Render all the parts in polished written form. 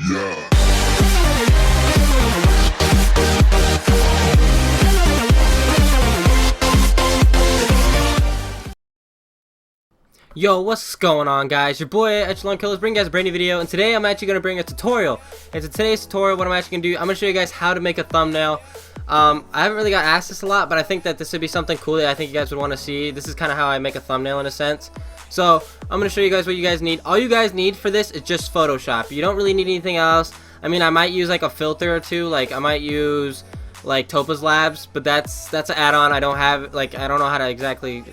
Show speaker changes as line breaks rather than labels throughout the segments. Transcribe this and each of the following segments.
Yeah.
Yo, what's going on, guys? Your boy Echelon KIllaz bringing you guys a brand new video, and today I'm actually going to bring a tutorial. And so today's tutorial, what I'm actually going to do, I'm going to show you guys how to make a thumbnail. I haven't really got asked this a lot, but I think that this would be something cool that I think you guys would want to see. This is kind of how I make a thumbnail in a sense. So I'm going to show you guys what you guys need. All you guys need for this is just Photoshop. You don't really need anything else. I mean, I might use like a filter or two, like I might use like Topaz Labs, but that's an add-on. I don't have, like, I don't know how to exactly,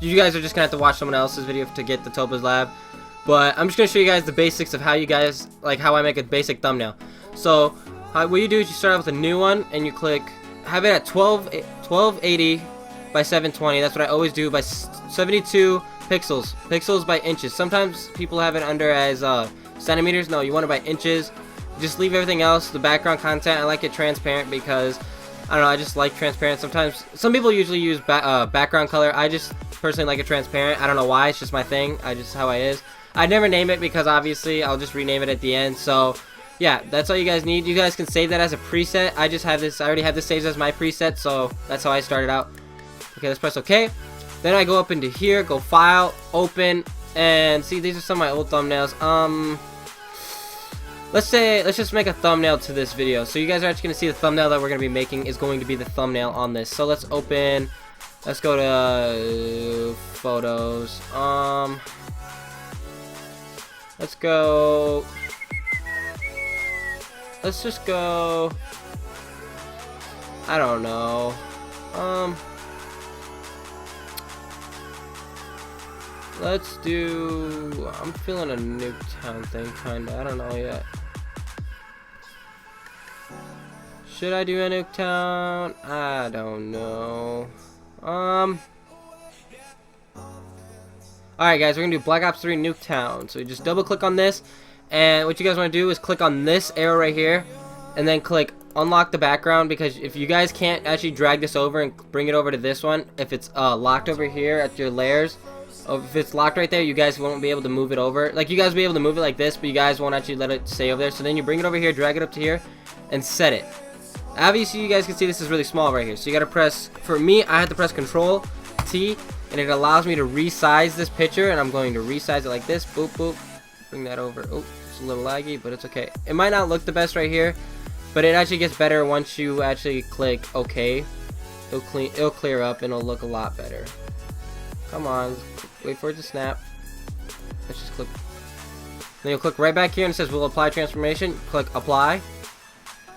you guys are just gonna have to watch someone else's video to get the Topaz Lab, but I'm just gonna show you guys the basics of how you guys, like, how I make a basic thumbnail. So what you do is you start out with a new one and you click, have it at 1280 by 720. That's what I always do, by 72 pixels by inches. Sometimes people have it under as centimeters. No, you want it by inches. Just leave everything else, the background content. I like it transparent because, I don't know, I just like transparent. Sometimes, some people usually use background color. I just personally like it transparent. I don't know why, it's just my thing. How I is. I never name it because obviously I'll just rename it at the end. So yeah, that's all you guys need. You guys can save that as a preset. I already have this saved as my preset, so that's how I started out. Okay, let's press OK. Then I go up into here, go File, Open, and see, these are some of my old thumbnails. Let's just make a thumbnail to this video. So you guys are actually going to see the thumbnail that we're going to be making is going to be the thumbnail on this. So let's go to photos. Let's just go, I don't know. Let's do, I'm feeling a Nuketown thing, kinda. I don't know yet. Should I do a Nuketown? I don't know. Alright guys, we're gonna do Black Ops 3 Nuketown. So we just double click on this, and what you guys want to do is click on this arrow right here, and then click unlock the background, because if you guys can't actually drag this over and bring it over to this one, if it's locked over here at your layers, if it's locked right there, you guys won't be able to move it over. Like, you guys will be able to move it like this, but you guys won't actually let it stay over there. So then you bring it over here, drag it up to here, and set it. Obviously, you guys can see this is really small right here. So you gotta press, for me, I had to press Control T, and it allows me to resize this picture, and I'm going to resize it like this. Boop, boop. Bring that over. Oh, it's a little laggy, but it's okay. It might not look the best right here, but it actually gets better once you actually click OK. It'll clear up, and it'll look a lot better. Come on, wait for it to snap. Let's just click. Then you'll click right back here and it says we'll apply transformation. Click apply,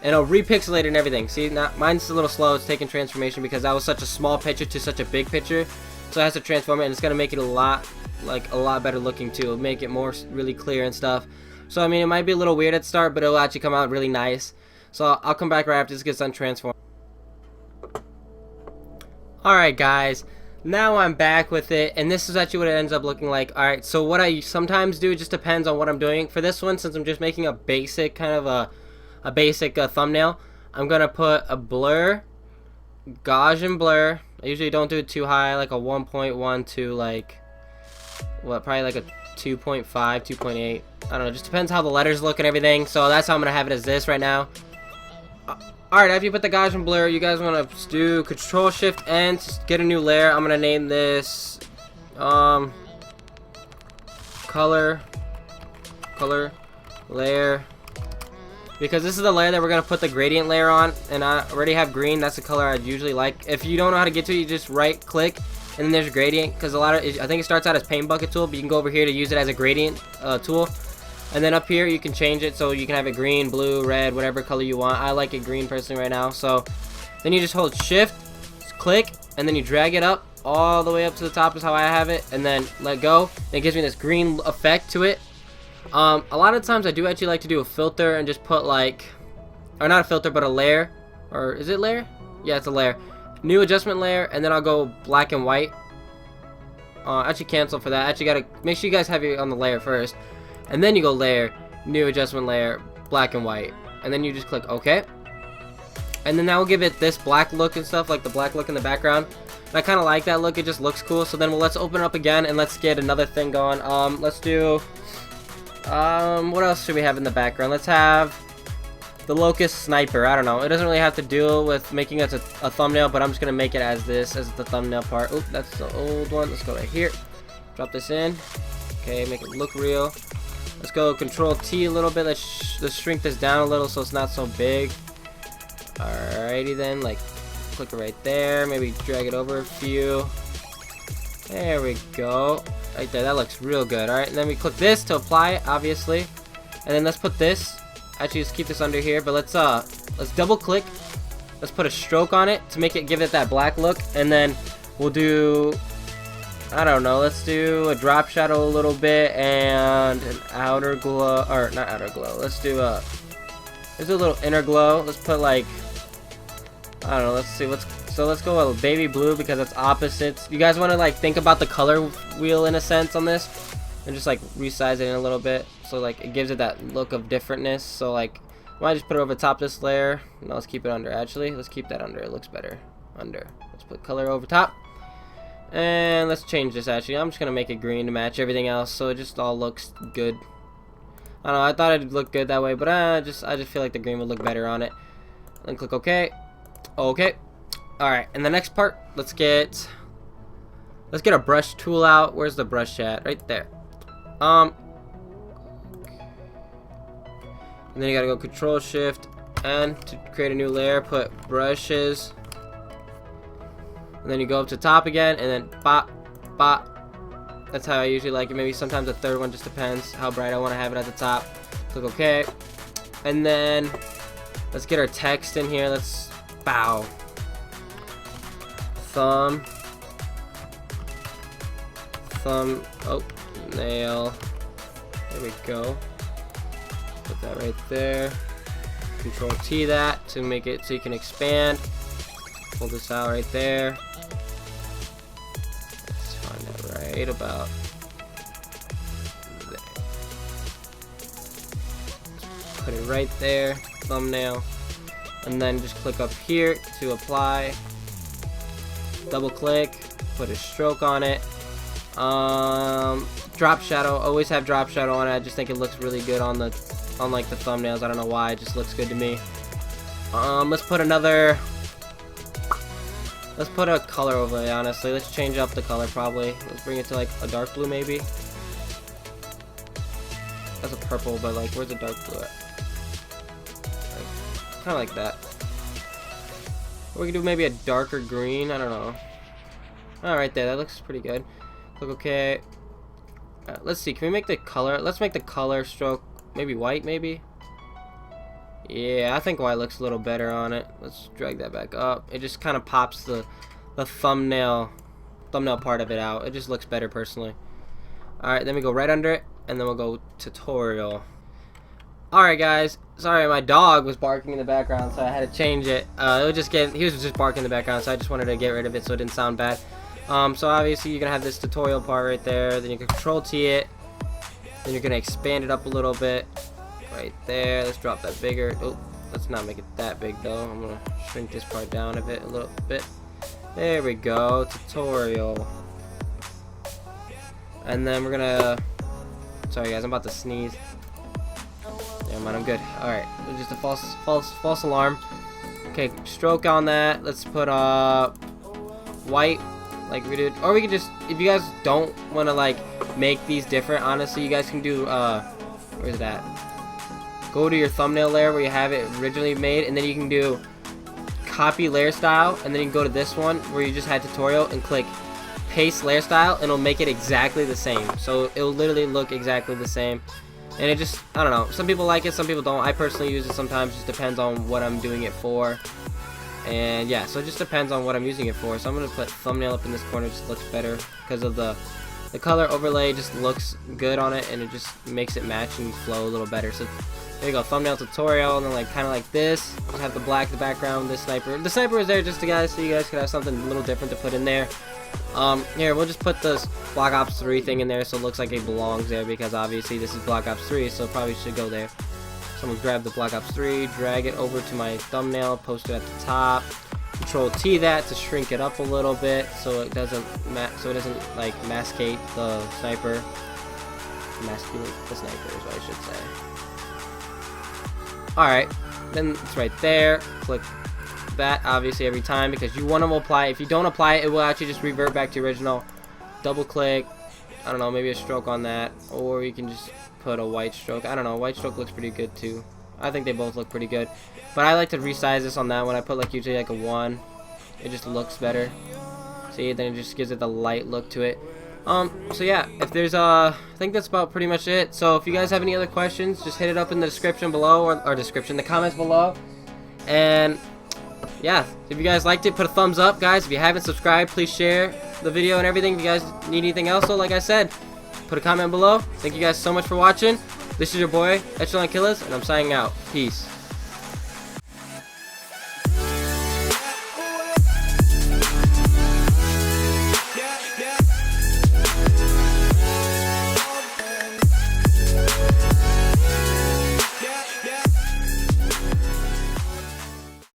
and it'll repixelate and everything. See, now mine's a little slow. It's taking transformation because that was such a small picture to such a big picture, so it has to transform it, and it's gonna make it a lot better looking too. It'll make it more really clear and stuff. So I mean, it might be a little weird at the start, but it'll actually come out really nice. So I'll come back right after this gets done transformed. All right, guys. Now I'm back with it, and this is actually what it ends up looking like. Alright, so what I sometimes do, it just depends on what I'm doing. For this one, since I'm just making a basic, kind of a basic thumbnail, I'm going to put a blur, Gaussian blur. I usually don't do it too high, like a 1.1 to like, what, probably like a 2.5, 2.8. I don't know, just depends how the letters look and everything. So that's how I'm going to have it as this right now. Alright, after you put the Gaussian blur, you guys want to do Control Shift N to get a new layer. I'm going to name this color layer, because this is the layer that we're going to put the gradient layer on, and I already have green. That's the color I'd usually like. If you don't know how to get to it, you just right click and then there's gradient, because I think it starts out as paint bucket tool, but you can go over here to use it as a gradient tool. And then up here you can change it so you can have it green, blue, red, whatever color you want. I like it green personally right now. So then you just hold shift, click, and then you drag it up all the way up to the top is how I have it, and then let go, and it gives me this green effect to it. A lot of times I do actually like to do a filter and just put like, or not a filter but a layer, or is it layer? Yeah, it's a layer. New adjustment layer, and then I'll go black and white. Actually cancel for that. Actually gotta make sure you guys have it on the layer first. And then you go layer, new adjustment layer, black and white, and then you just click OK. And then that will give it this black look and stuff, like the black look in the background. And I kind of like that look. It just looks cool. So then let's open it up again and let's get another thing going. Let's do What else should we have in the background? Let's have the Locust Sniper. I don't know. It doesn't really have to deal with making it a thumbnail, but I'm just gonna make it as this, as the thumbnail part. Oop, that's the old one. Let's go right here. Drop this in. Okay, make it look real. Let's go Control T a little bit. Let's shrink this down a little so it's not so big. Alrighty then, like click it right there. Maybe drag it over a few. There we go. Right there, that looks real good. Alright, and then we click this to apply it, obviously. And then let's put this. Actually, just keep this under here, but let's double click. Let's put a stroke on it to make it, give it that black look, and then we'll do, I don't know, let's do a drop shadow a little bit and an outer glow, or not outer glow. Let's do a little inner glow. Let's put like, I don't know. Let's see. Let's go with baby blue because it's opposites. You guys want to like think about the color wheel in a sense on this, and just like resize it in a little bit. So like it gives it that look of differentness. So like, why just put it over top this layer? No, let's keep it under. Actually, let's keep that under. It looks better under. Let's put color over top, and let's change this. Actually, I'm just gonna make it green to match everything else, so it just all looks good. I don't know. I thought it'd look good that way, but I just feel like the green would look better on it. Then click OK. Okay. All right. And the next part, let's get a brush tool out. Where's the brush at? Right there. And then you gotta go Control Shift and to create a new layer, put brushes. And then you go up to top again, and then bop, bop. That's how I usually like it. Maybe sometimes the third one, just depends how bright I want to have it at the top. Click OK. And then let's get our text in here. Let's bow. Thumb. Oh, nail. There we go. Put that right there. Control T that to make it so you can expand. Pull this out right there. Let's find that right about there. Put it right there. Thumbnail. And then just click up here to apply. Double click. Put a stroke on it. Drop shadow. Always have drop shadow on it. I just think it looks really good on like the thumbnails. I don't know why. It just looks good to me. Let's put a color overlay, honestly. Let's change up the color probably. Let's bring it to like a dark blue maybe. That's a purple, but like where's the dark blue at? Kind of like that. Or we can do maybe a darker green. I don't know. Alright there. That looks pretty good. Click OK. Let's see. Can we make the color? Let's make the color stroke maybe white maybe. Yeah, I think white looks a little better on it. Let's drag that back up. It just kind of pops the thumbnail part of it out. It just looks better personally. Alright, then we go right under it, and then we'll go tutorial. Alright guys, sorry my dog was barking in the background, so I had to change it. He was just barking in the background, so I just wanted to get rid of it so it didn't sound bad. So obviously you're gonna have this tutorial part right there. Then you can Control T it. Then you're gonna expand it up a little bit. Right there. Let's drop that bigger. Oh, let's not make it that big though. I'm gonna shrink this part down a little bit. There we go. Tutorial. And then we're gonna. Sorry guys, I'm about to sneeze. Never mind, I'm good. All right, just a false alarm. Okay, stroke on that. Let's put white, like we did, or we could just, if you guys don't want to like make these different, honestly, you guys can do where's that? Go to your thumbnail layer where you have it originally made, and then you can do copy layer style, and then you can go to this one where you just had tutorial and click paste layer style, and it'll make it exactly the same. So it'll literally look exactly the same. And it just, I don't know, some people like it, some people don't. I personally use it sometimes. Just depends on what I'm doing it for. And yeah, so it just depends on what I'm using it for. So I'm going to put thumbnail up in this corner. It just looks better because of the color overlay. Just looks good on it, and it just makes it match and flow a little better. So there you go, thumbnail tutorial, and then like kind of like this. Just have the black, the background, the sniper. The sniper is there just to guys, so you guys could have something a little different to put in there. Here, we'll just put this Black Ops 3 thing in there so it looks like it belongs there, because obviously this is Black Ops 3, so it probably should go there. So I'm gonna grab the Black Ops 3, drag it over to my thumbnail, post it at the top. Control T that to shrink it up a little bit so it doesn't like mascate the sniper. emasculate the sniper is what I should say. Alright, then it's right there. Click that obviously every time because you want to apply it. If you don't apply it, it will actually just revert back to original. Double click, I don't know, maybe a stroke on that, or you can just put a white stroke. I don't know, white stroke looks pretty good too. I think they both look pretty good, but I like to resize this on that one. I put like usually like a 1. It just looks better. See, then it just gives it the light look to it. So yeah, if there's I think that's about pretty much it. So if you guys have any other questions, just hit it up in the description below, or the comments below. And yeah, if you guys liked it, put a thumbs up, guys. If you haven't subscribed, please share the video and everything. If you guys need anything else, so like I said, put a comment below. Thank you guys so much for watching. This is your boy, Echelon KIllaz, and I'm signing out. Peace.